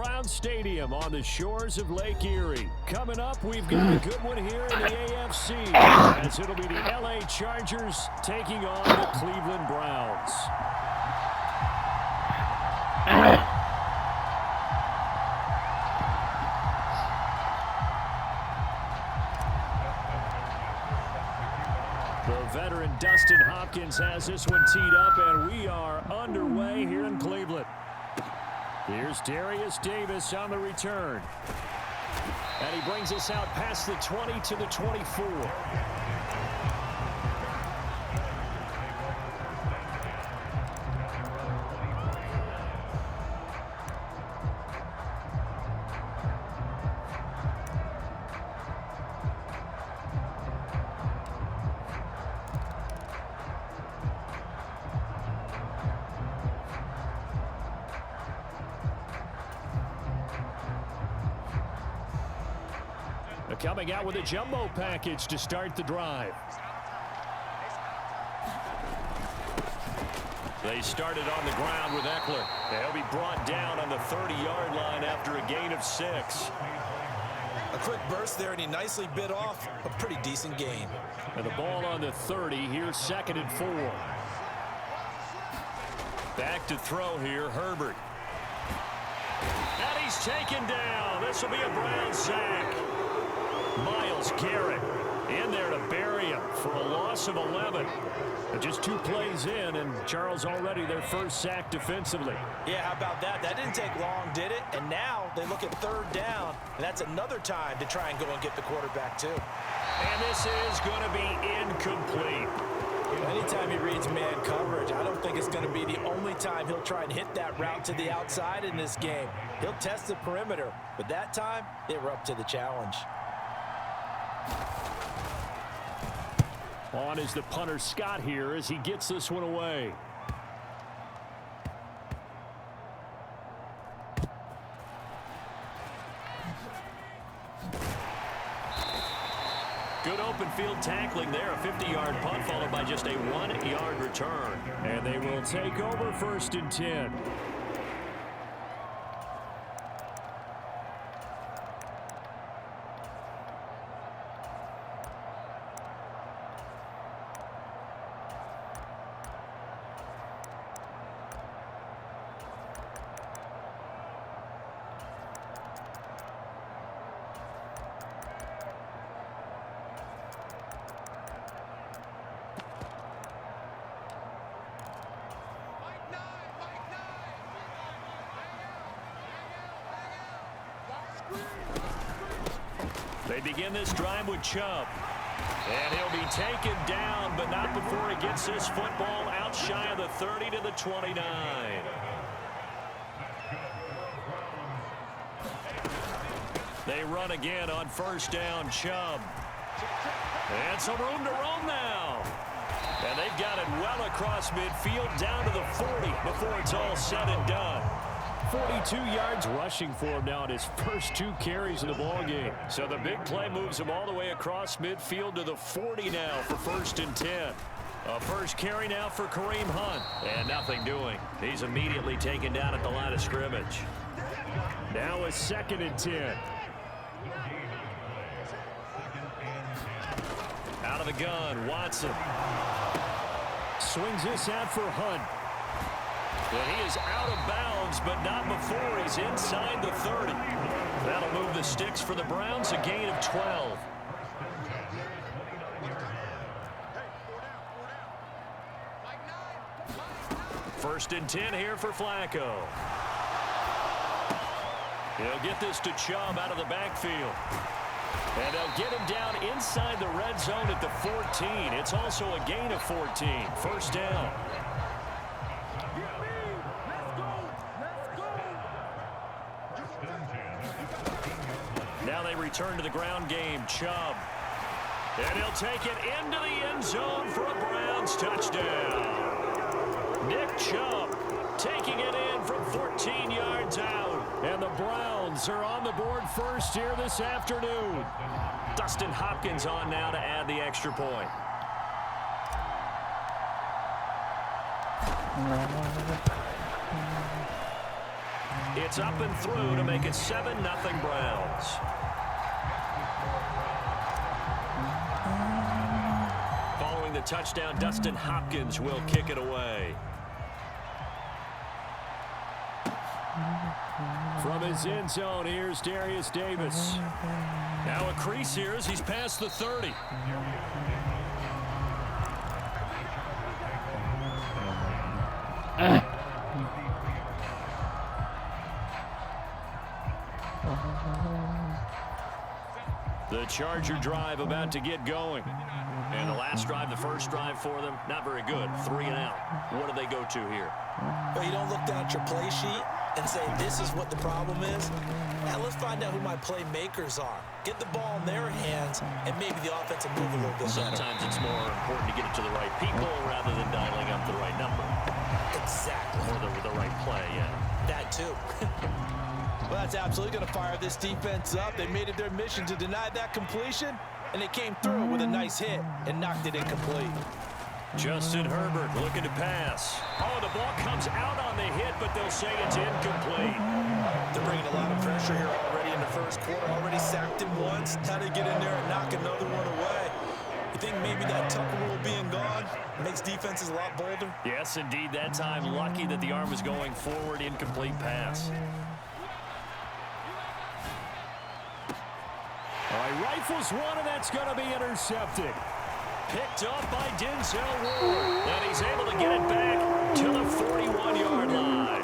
Brown Stadium on the shores of Lake Erie. Coming up, we've got a good one here in the AFC, as it'll be the LA Chargers taking on the Cleveland Browns. The veteran Dustin Hopkins has this one teed up, and we are underway here in Cleveland. Here's Darius Davis on the return. And he brings us out past the 20 to the 24. Coming out with a jumbo package to start the drive. They started on the ground with Eckler. They'll be brought down on the 30-yard line after a gain of 6. A quick burst there, and he nicely bit off a pretty decent gain. And the ball on the 30. Here's 2nd and 4. Back to throw here, Herbert. And he's taken down. This will be a Brown sack. Myles Garrett in there to bury him for a loss of 11. Just 2 plays in, and Charles already their first sack defensively. Yeah, how about that? That didn't take long, did it? And now they look at 3rd down, and that's another time to try and go and get the quarterback too. And this is going to be incomplete. Anytime he reads man coverage, I don't think it's going to be the only time he'll try and hit that route to the outside in this game. He'll test the perimeter, but that time they were up to the challenge. On is the punter Scott here as he gets this one away. Good open field tackling there. A 50-yard punt followed by just a 1-yard return. And they will take over 1st and 10. They begin this drive with Chubb. And he'll be taken down, but not before he gets this football out shy of the 30 to the 29. They run again on 1st down, Chubb. And some room to roam now. And they've got it well across midfield down to the 40 before it's all said and done. 42 yards rushing for him now in his first 2 carries of the ballgame. So the big play moves him all the way across midfield to the 40 now for 1st and 10. A first carry now for Kareem Hunt. And nothing doing. He's immediately taken down at the line of scrimmage. Now a 2nd and 10. Out of the gun, Watson. Swings this out for Hunt. And he is out of bounds, but not before he's inside the 30. That'll move the sticks for the Browns, a gain of 12. First and 10 here for Flacco. He'll get this to Chubb out of the backfield. And they'll get him down inside the red zone at the 14. It's also a gain of 14. 1st down. Now they return to the ground game. Chubb. And he'll take it into the end zone for a Browns touchdown. Nick Chubb taking it in from 14 yards out. And the Browns are on the board first here this afternoon. Dustin Hopkins on now to add the extra point. It's up and through to make it 7-0 Browns. Following the touchdown, Dustin Hopkins will kick it away. From his end zone, here's Darius Davis. Now a crease here as he's past the 30. The Charger drive about to get going. And the last drive, the first drive for them, not very good. 3 and out. What do they go to here? Well, you don't look down at your play sheet and say, this is what the problem is. Now, let's find out who my playmakers are. Get the ball in their hands, and maybe the offense will move a little bit better. Sometimes it's more important to get it to the right people rather than dialing up the right number. Exactly. Or the right play, yeah. That, too. Well, that's absolutely going to fire this defense up. They made it their mission to deny that completion, and they came through with a nice hit and knocked it incomplete. Justin Herbert looking to pass. Oh, the ball comes out on the hit, but they'll say it's incomplete. They're bringing a lot of pressure here already in the first quarter. Already sacked him once. Now they get in there and knock another one away. You think maybe that Tucker rule being gone makes defenses a lot bolder? Yes, indeed. That time, lucky that the arm was going forward. Incomplete pass. All right, rifles one, and that's going to be intercepted. Picked up by Denzel Ward. And he's able to get it back to the 41-yard line.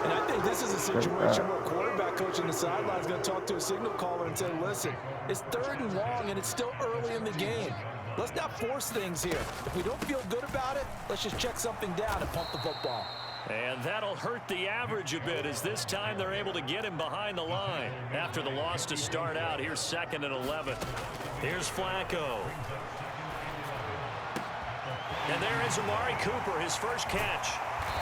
And I think this is a situation where a quarterback coach on the sideline is going to talk to a signal caller and say, listen, it's 3rd and long, and it's still early in the game. Let's not force things here. If we don't feel good about it, let's just check something down and pump the football. And that'll hurt the average a bit as this time they're able to get him behind the line. After the loss to start out, here's 2nd and 11. Here's Flacco. And there is Amari Cooper, his first catch.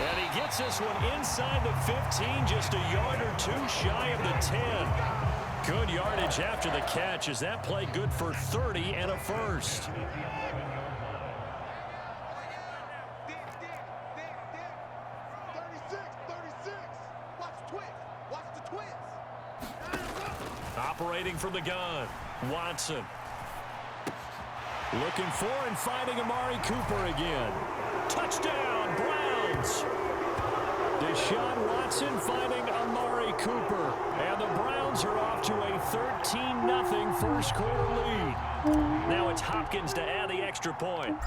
And he gets this one inside the 15, just a yard or two shy of the 10. Good yardage after the catch as that play good for 30 and a first. Operating from the gun, Watson. Looking for and finding Amari Cooper again. Touchdown, Browns. Deshaun Watson finding Amari Cooper. And the Browns are off to a 13-0 first quarter lead. Now it's Hopkins to add the extra point.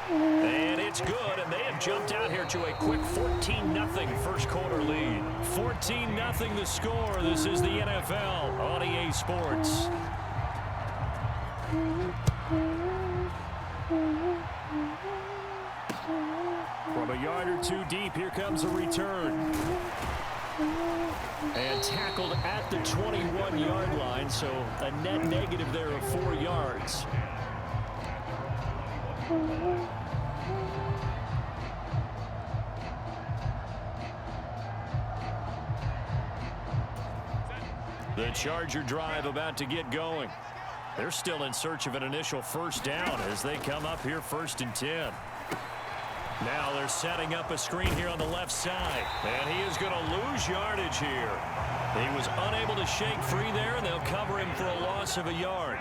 And it's good, and they have jumped out here to a quick 14-0 first quarter lead. 14-0 the score. This is the NFL on EA Sports. From a yard or two deep, here comes a return. And tackled at the 21-yard line, so a net negative there of 4 yards. The Charger drive about to get going. They're still in search of an initial first down as they come up here 1st and 10. Now they're setting up a screen here on the left side. And he is going to lose yardage here. He was unable to shake free there, and they'll cover him for a loss of a yard.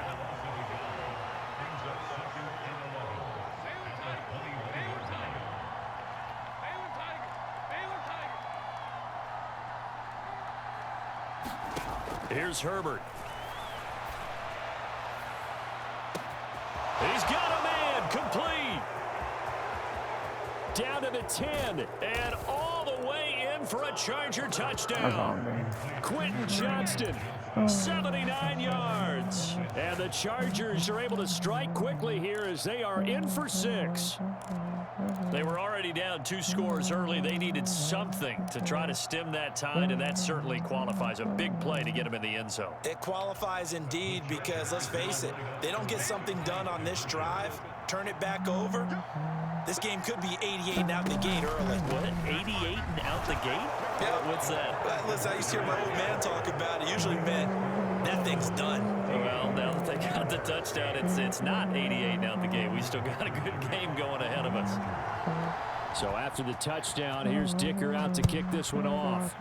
Here's Herbert. He's got a man, complete. Down to the 10, and all the way in for a Charger touchdown. Quentin Johnston, 79 yards. And the Chargers are able to strike quickly here as they are in for 6. They were already down 2 scores early. They needed something to try to stem that tide, and that certainly qualifies. A big play to get them in the end zone. It qualifies indeed because, let's face it, they don't get something done on this drive, turn it back over, this game could be 88 and out the gate early. What? 88 and out the gate? Yeah. What's that? Listen, I used to hear my old man talk about it. Usually meant that thing's done. Well, now that they got the touchdown, it's not 88 and out the gate. We still got a good game going ahead of us. So after the touchdown, here's Dicker out to kick this one off.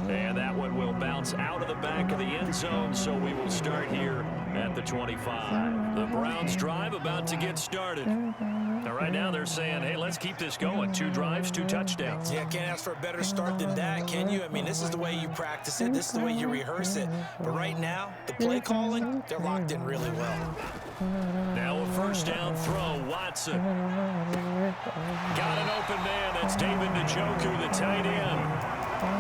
And that one will bounce out of the back of the end zone, so we will start here at the 25. The Browns drive about to get started. Now, right now they're saying, hey, let's keep this going. 2 drives, 2 touchdowns. Yeah, can't ask for a better start than that, can you? I mean, this is the way you practice it. This is the way you rehearse it. But right now, the play calling, they're locked in really well. Now a first down throw, Watson. Got an open man. That's David Njoku, the tight end.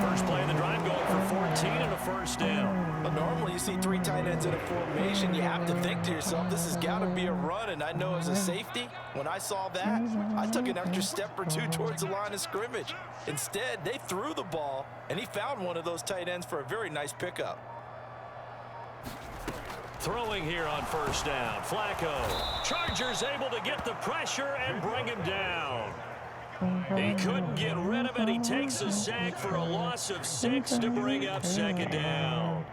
First play of the drive going for 14 and a first down. But normally you see 3 tight ends in a formation. You have to think to yourself, this has got to be a run. And I know as a safety, when I saw that, I took an extra step or 2 towards the line of scrimmage. Instead, they threw the ball, and he found one of those tight ends for a very nice pickup. Throwing here on first down, Flacco. Chargers able to get the pressure and bring him down. He couldn't get rid of it. He takes a sack for a loss of 6 to bring up second down.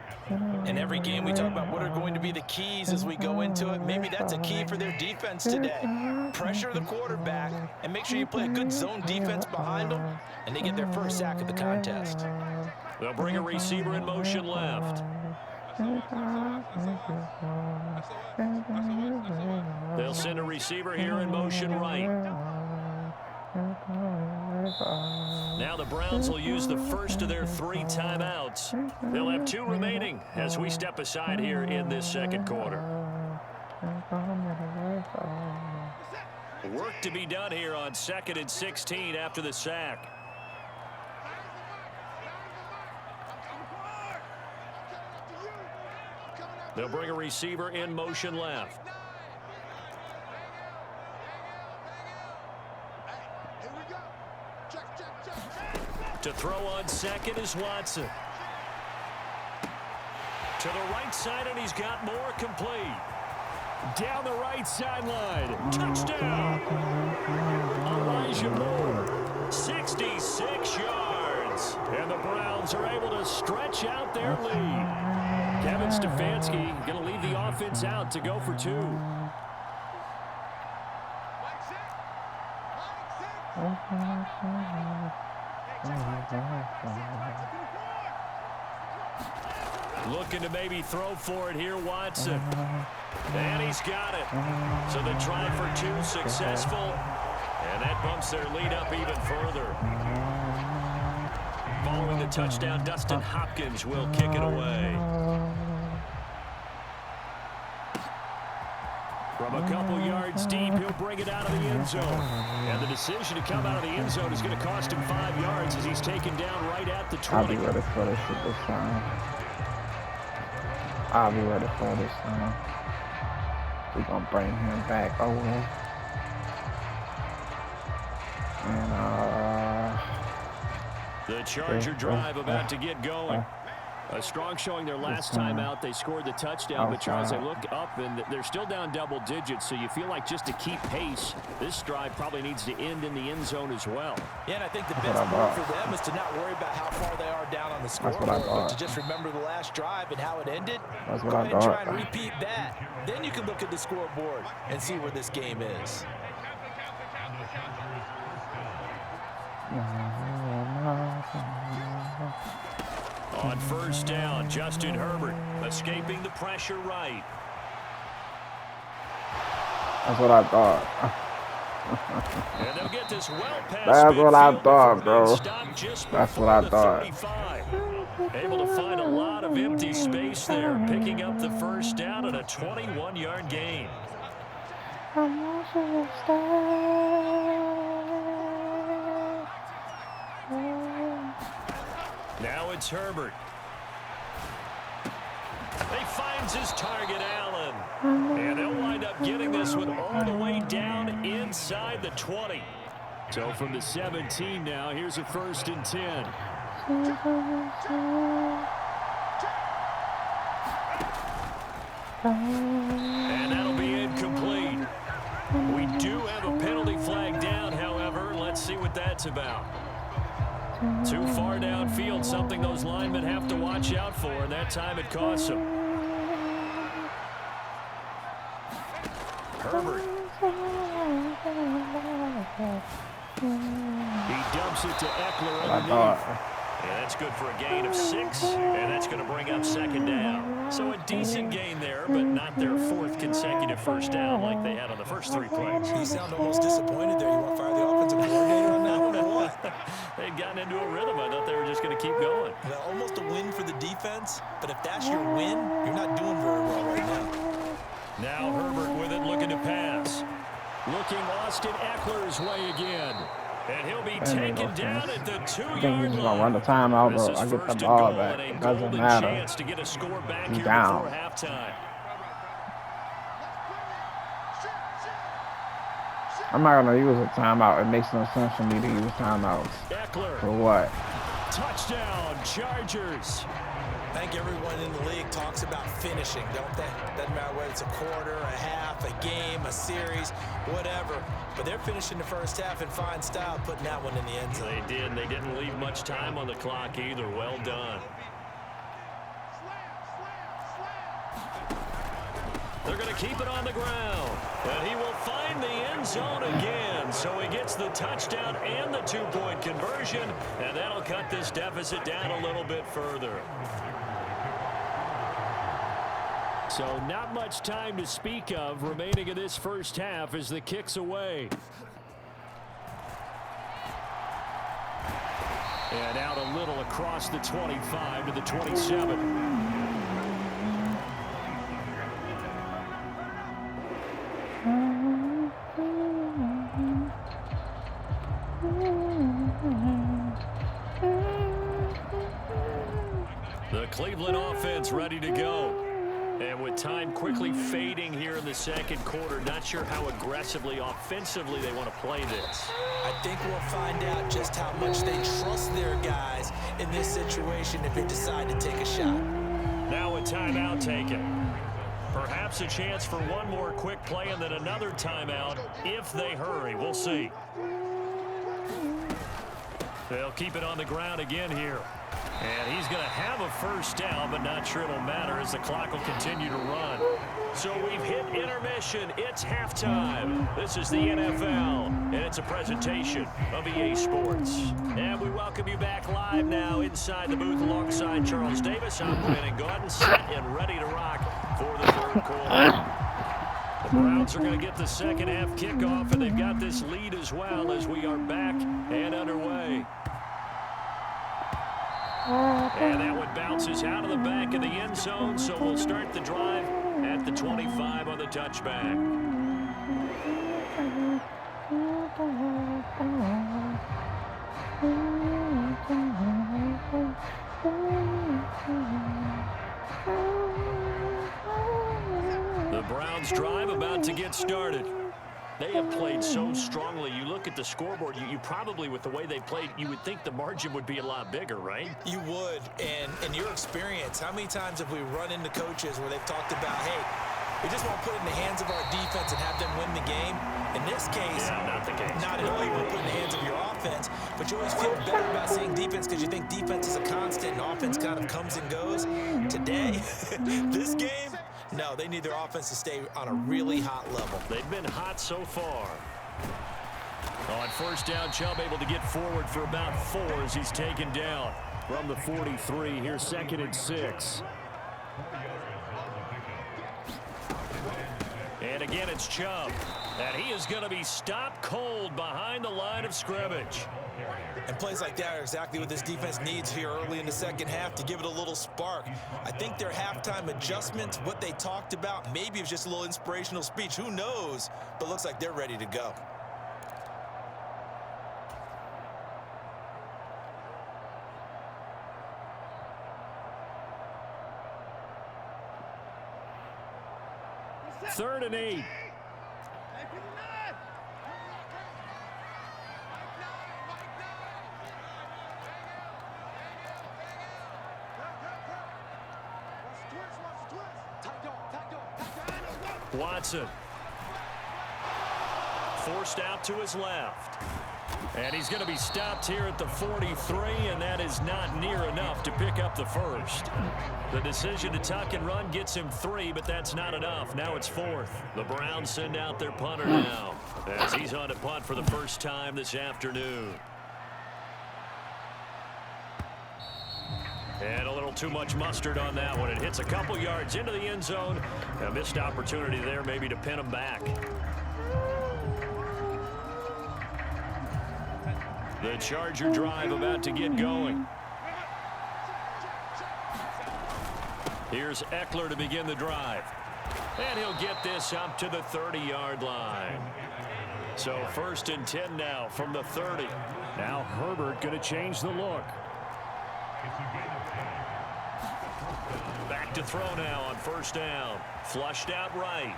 In every game, we talk about what are going to be the keys as we go into it. Maybe that's a key for their defense today. Pressure the quarterback and make sure you play a good zone defense behind them, and they get their first sack of the contest. They'll bring a receiver in motion left. They'll send a receiver here in motion right. Now the Browns will use the first of their 3 timeouts. They'll have 2 remaining as we step aside here in this second quarter. Work to be done here on 2nd and 16 after the sack. They'll bring a receiver in motion left. To throw on second is Watson. To the right side, and he's got more complete. Down the right sideline. Touchdown. Elijah Moore. 66 yards. And the Browns are able to stretch out their lead. Kevin Stefanski going to leave the offense out to go for 2. Looking to maybe throw for it here, Watson. And he's got it. So the try for 2 successful. And that bumps their lead up even further. Following the touchdown, Dustin Hopkins will kick it away. From a couple yards deep, he'll bring it out of the end zone. And the decision to come out of the end zone is going to cost him 5 yards as he's taken down right at the 20. I'll be ready for this shit this time. I'll be ready for this time. We're going to bring him back over. And, the Charger drive about to get going. A strong showing their last time out. They scored the touchdown, but Charles, they look up and they're still down double digits, so you feel like just to keep pace, this drive probably needs to end in the end zone as well. Yeah, and I think the best move for them is to not worry about how far they are down on the scoreboard, but to just remember the last drive and how it ended. Go ahead and try and repeat that. Then you can look at the scoreboard and see where this game is. On first down, Justin Herbert escaping the pressure right. That's what I thought. And they'll get this well past That's what I thought, bro. That's what I thought. Able to find a lot of empty space there, picking up the first down at a 21-yard gain. Now it's Herbert. He finds his target, Allen. And they'll wind up getting this one all the way down inside the 20. So from the 17 now, here's a 1st and 10. And that'll be incomplete. We do have a penalty flag down, however. Let's see what that's about. Too far downfield, something those linemen have to watch out for, and that time it costs them. Herbert He dumps it to Eckler I underneath. thought. And that's good for a gain of 6, and that's going to bring up 2nd down. So a decent gain there, but not their 4th consecutive first down like they had on the first 3 plays. You sound almost disappointed there. You want to fire the offensive coordinator on that one or what? They'd gotten into a rhythm. I thought they were just going to keep going. Well, almost a win for the defense, but if that's your win, you're not doing very well right now. Now Herbert with it, looking to pass. Looking Austin Eckler's way again. And he'll be taken down at the 2-yard line. Gonna run the timeout, but I get the ball back. It doesn't matter. Chance to get a score back here down. before halftime. I'm not gonna use a timeout. It makes no sense for me to use timeouts. Eckler. For what? Touchdown, Chargers. I think everyone in the league talks about finishing, don't they? Doesn't matter whether it's a quarter, a half, a game, a series, whatever. But they're finishing the first half in fine style, putting that one in the end zone. They did. They didn't leave much time on the clock either. Well done. They're going to keep it on the ground. And he will find the end zone again. So he gets the touchdown and the 2-point conversion. And that'll cut this deficit down a little bit further. So not much time to speak of remaining in this first half as the kick's away. And out a little across the 25 to the 27. The Cleveland offense ready to go. And with time quickly fading here in the second quarter, not sure how aggressively, offensively they want to play this. I think we'll find out just how much they trust their guys in this situation if they decide to take a shot. Now a timeout taken. Perhaps a chance for one more quick play and then another timeout if they hurry. We'll see. They'll keep it on the ground again here. And he's going to have a first down, but not sure it'll matter as the clock will continue to run. So we've hit intermission. It's halftime. This is the NFL, and it's a presentation of EA Sports. And we welcome you back live now inside the booth alongside Charles Davis. I'm Brandon Gordon, set and ready to rock for the third quarter. The Browns are going to get the second half kickoff, and they've got this lead as well as we are back and underway. And that one bounces out of the back of the end zone, so we'll start the drive at the 25 on the touchback. The Browns drive about to get started. They have played so strongly. You look at the scoreboard, you probably, with the way they played, you would think the margin would be a lot bigger, right? You would. And in your experience, how many times have we run into coaches where they've talked about, hey, we just want to put it in the hands of our defense and have them win the game? In this case, not the case. Not at all. You want to put it in the hands of your offense, but you always feel better about seeing defense because you think defense is a constant and offense kind of comes and goes. Today, this game, no, they need their offense to stay on a really hot level. They've been hot so far. On first down, Chubb able to get forward for about 4 as he's taken down from the 43. Here's 2nd and 6. And again, it's Chubb. And he is going to be stopped cold behind the line of scrimmage. And plays like that are exactly what this defense needs here early in the second half to give it a little spark. I think their halftime adjustments, what they talked about, maybe it was just a little inspirational speech. Who knows? But looks like they're ready to go. Third and 8. Watson. Forced out to his left. And he's going to be stopped here at the 43, and that is not near enough to pick up the first. The decision to tuck and run gets him 3, but that's not enough. Now it's 4th. The Browns send out their punter now as he's on to punt for the first time this afternoon. And a little too much mustard on that one. It hits a couple yards into the end zone. A missed opportunity there maybe to pin him back. The Charger drive about to get going. Here's Eckler to begin the drive. And he'll get this up to the 30-yard line. So 1st and 10 now from the 30. Now Herbert going to change the look. Back to throw now on 1st down. Flushed out right.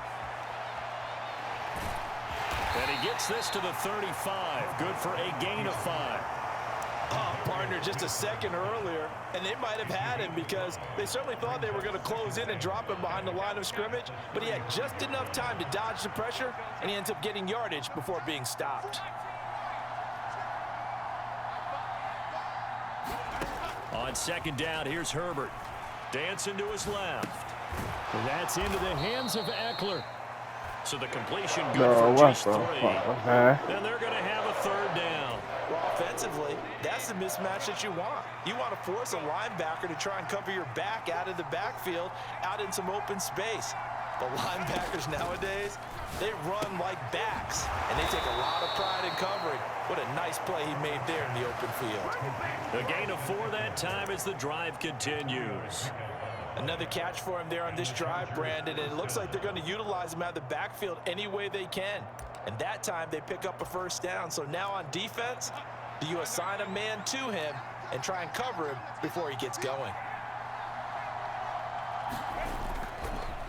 And he gets this to the 35. Good for a gain of 5. Oh, partner, just a second earlier, and they might have had him because they certainly thought they were going to close in and drop him behind the line of scrimmage, but he had just enough time to dodge the pressure, and he ends up getting yardage before being stopped. On 2nd down, here's Herbert. Dancing to his left. That's into the hands of Eckler. So the completion good for just 3. And they're going to have a 3rd down. Well, offensively, that's the mismatch that you want. You want to force a linebacker to try and cover your back out of the backfield, out in some open space. The linebackers nowadays, they run like backs, and they take a lot of pride in covering. What a nice play he made there in the open field. A gain of 4 that time as the drive continues. Another catch for him there on this drive, Brandon, and it looks like they're going to utilize him out of the backfield any way they can. And that time they pick up a 1st down. So now on defense, do you assign a man to him and try and cover him before he gets going?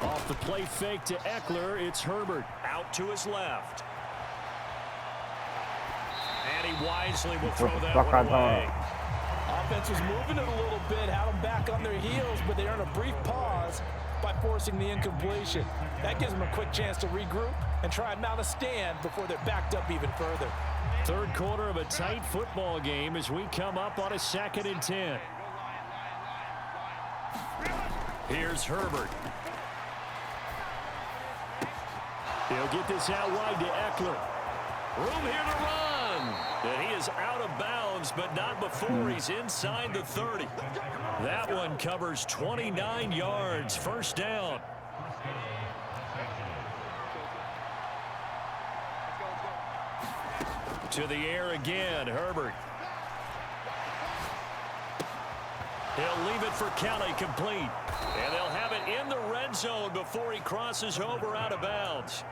Off the play fake to Eckler, it's Herbert out to his left. And he wisely will throw that one away. Offense was moving it a little bit, had them back on their heels, but they earn a brief pause by forcing the incompletion. That gives them a quick chance to regroup and try and mount a stand before they're backed up even further. 3rd quarter of a tight football game as we come up on a 2nd and 10. Here's Herbert. He'll get this out wide to Eckler. Room here to run. And he is out of bounds, but not before he's inside the 30. That one covers 29 yards. 1st down. To the air again, Herbert. He'll leave it for Kelly, complete. And they'll have it in the red zone before he crosses over out of bounds.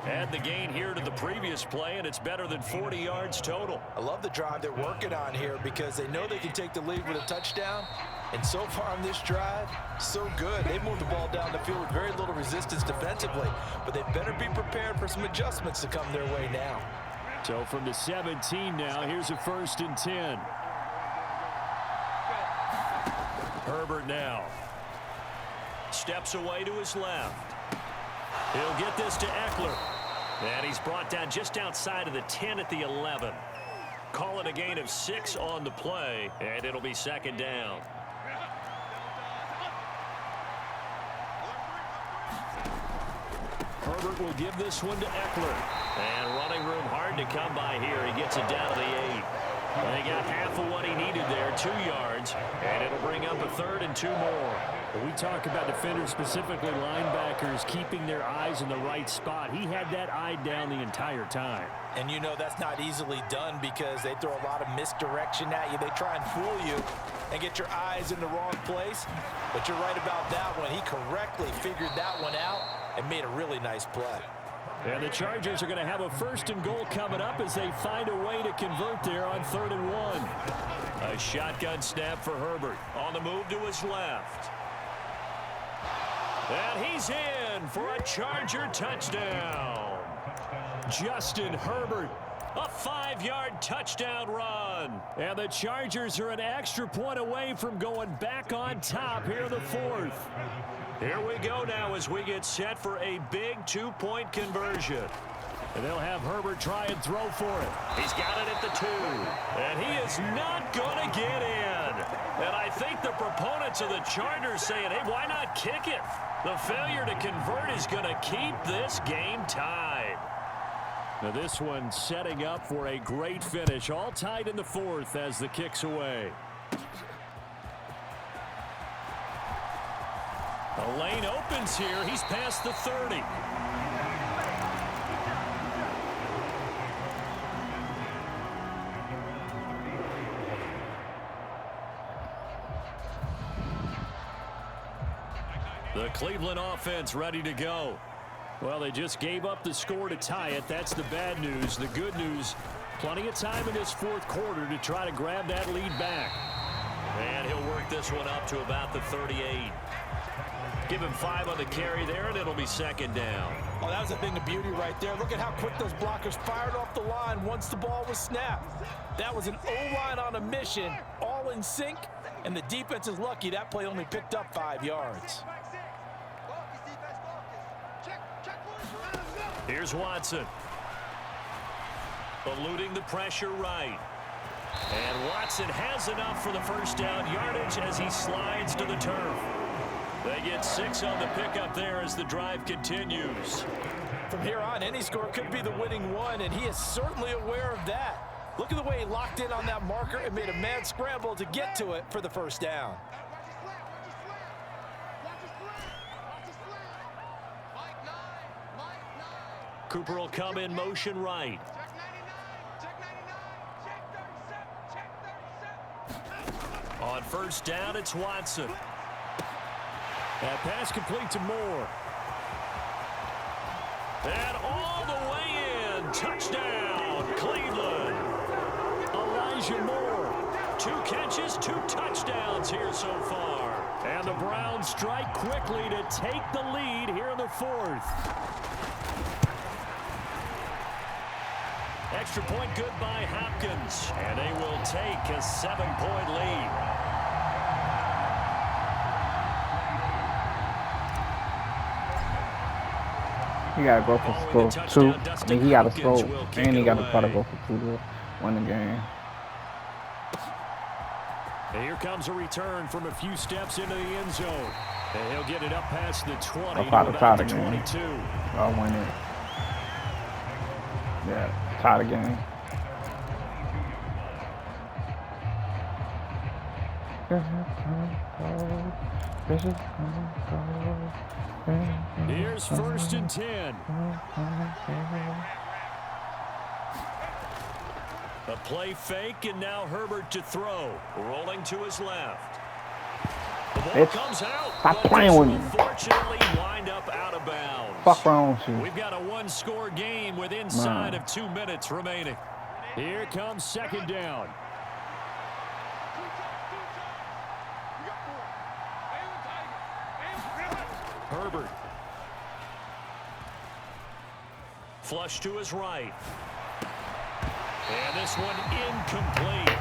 Add the gain here to the previous play, and it's better than 40 yards total. I love the drive they're working on here because they know they can take the lead with a touchdown. And so far on this drive, so good. They moved the ball down the field with very little resistance defensively, but they better be prepared for some adjustments to come their way now. So from the 17 now, here's a 1st and 10. Herbert now. Steps away to his left. He'll get this to Eckler. And he's brought down just outside of the 10 at the 11. Call it a gain of 6 on the play, and it'll be 2nd down. Herbert will give this one to Eckler. And running room hard to come by here. He gets it down to the 8. And he got half of what he needed there, 2 yards. And it'll bring up a 3rd and 2 more. We talk about defenders, specifically linebackers, keeping their eyes in the right spot. He had that eye down the entire time. And you know that's not easily done because they throw a lot of misdirection at you. They try and fool you and get your eyes in the wrong place. But you're right about that one. He correctly figured that one out and made a really nice play. And the Chargers are going to have a 1st and goal coming up as they find a way to convert there on 3rd and 1. A shotgun snap for Herbert. On the move to his left. And he's in for a Charger touchdown. Justin Herbert, a 5-yard touchdown run. And the Chargers are an extra point away from going back on top here in the 4th. Here we go now as we get set for a big 2-point conversion. And they'll have Herbert try and throw for it. He's got it at the 2. is not going to get in. And I think the proponents of the Chargers saying, hey, why not kick it? The failure to convert is going to keep this game tied. Now this one setting up for a great finish. All tied in the fourth as the kick's away. The lane opens here. He's past the 30. The Cleveland offense ready to go. Well, they just gave up the score to tie it. That's the bad news. The good news, plenty of time in this fourth quarter to try to grab that lead back. And he'll work this one up to about the 38. Give him 5 on the carry there, and it'll be second down. Oh, that was a thing of beauty right there. Look at how quick those blockers fired off the line once the ball was snapped. That was an O-line on a mission, all in sync, and the defense is lucky that play only picked up 5 yards. Here's Watson. Eluding the pressure right. And Watson has enough for the first down yardage as he slides to the turf. They get 6 on the pickup there as the drive continues. From here on, any score could be the winning one, and he is certainly aware of that. Look at the way he locked in on that marker and made a mad scramble to get to it for the first down. Cooper will come in motion right. On first down, it's Watson. That pass complete to Moore. And all the way in. Touchdown, Cleveland. Elijah Moore. 2 catches, 2 touchdowns here so far. And the Browns strike quickly to take the lead here in the fourth. Extra point good by Hopkins. And they will take a 7-point lead. He got to go for score 2. I mean, he got to score, and he got to try to go for 2 to win the game. And here comes a return from a few steps into the end zone. And he'll get it up past the 20 to about the 22. I'll win it. Yeah, tie the game. Here's first and 10. A play fake, and now Herbert to throw. Rolling to his left. The ball comes out. Stop playing with me. Unfortunately, wind up out of bounds. Fuck wrong with you. We've got a 1-score game with inside of 2 minutes remaining. Here comes second down. Herbert. Flush to his right. And this one incomplete.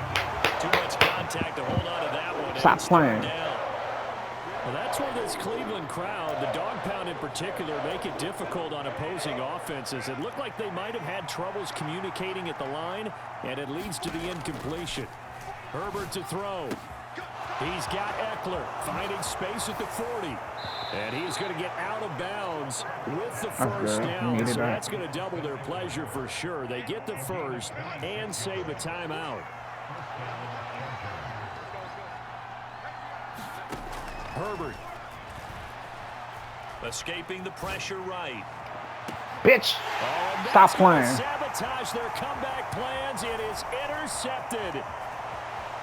Too much contact to hold on to that one. Stop playing. Well, that's where this Cleveland crowd, the dog pound in particular, make it difficult on opposing offenses. It looked like they might have had troubles communicating at the line, and it leads to the incompletion. Herbert to throw. He's got Eckler finding space at the 40. And he's going to get out of bounds with the first down. So that's going to double their pleasure for sure. They get the first and save a timeout. Herbert. Escaping the pressure right. Bitch. Stop playing. Sabotage their comeback plans. It is intercepted.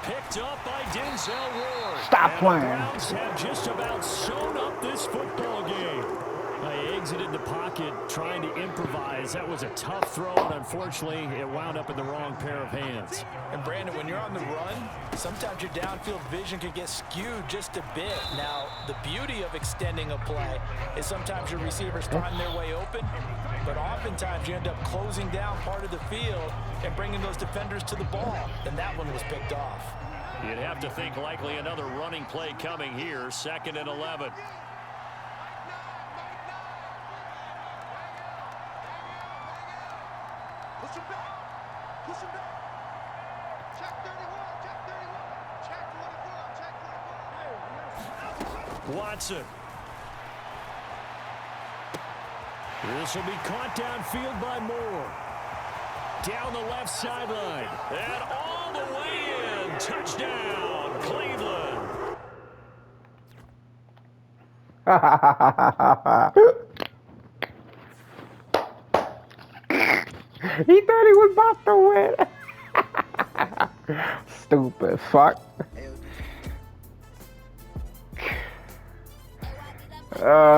Picked up by Denzel Ward. Stop playing. The Browns have just about sewn up this football game. They exited the pocket trying to improvise. That was a tough throw, and unfortunately, it wound up in the wrong pair of hands. And Brandon, when you're on the run, sometimes your downfield vision can get skewed just a bit. Now, the beauty of extending a play is sometimes your receivers find their way open, but oftentimes you end up closing down part of the field and bringing those defenders to the ball, and that one was picked off. You'd have to think likely another running play coming here, 2nd and 11. Push him back. Check 31. Watson. This will be caught downfield by Moore. Down the left sideline. And all the way in. Touchdown, Cleveland. He thought he was about to win. Stupid fuck.